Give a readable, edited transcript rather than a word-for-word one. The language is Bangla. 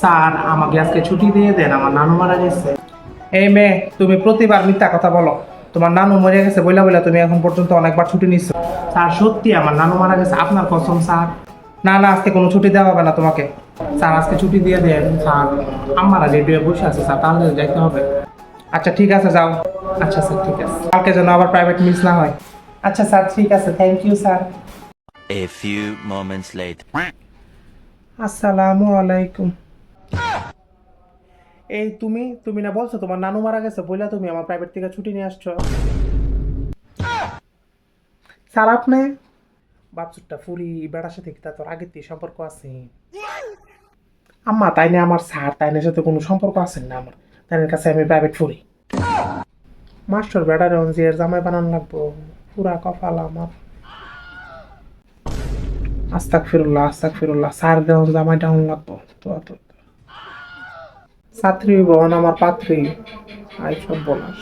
স্যার আমাকে আজকে ছুটি দিয়ে দেন, আমার নানু মারা গেছে। এই মেয়ে, তুমি প্রতিবার মিথ্যা কথা বলো। তোমার নানু মরে গেছে বইলা বইলা তুমি এখন পর্যন্ত অনেকবার ছুটি নিচ্ছ। স্যার সত্যি আমার নানু মারা গেছে, আপনার কসম স্যার। না না, আজকে কোনো ছুটি দেওয়া হবে না তোমাকে। স্যার আজকে ছুটি দিয়ে দেন স্যার, আমারা রেডি হয়ে বসে আছে স্যার, তাহলে যাইতে হবে। আচ্ছা ঠিক আছে, যাও। আচ্ছা স্যার ঠিক আছে, কালকে যেন আবার প্রাইভেট মিস না হয়। আচ্ছা স্যার ঠিক আছে, thank you sir. A few moments later. আসসালামু আলাইকুম। এই তুমি তুমি না বলছো তোমার নানু মারা গেছে বইলা তুমি আমার প্রাইভেট থেকে ছুটি নিয়ে আসছো। স্যার আপনি বাপচুরটা ফুরি বেড়ার সাথে কি তার তোর আগের থেকে সম্পর্ক আছে? আম্মা তাই না আমার স্যার, তাইনের সাথে কোনো সম্পর্ক আছে না আমার, তাইনের কাছে আমি প্রাইভেট ফুরি। মাস্টার বেড়ারে অঞ্জিয়ার জামাই বানান লাগবো, পুরা কপাল আমার। আস্তাক ফিরুল্লাহ আস্তাক ফিরুল্লাহ, স্যার দেওয়ান জামাই ডাউন লাগবো তো তো। ছাত্রী বোন আমার পাত্রী, আই সব বলাস।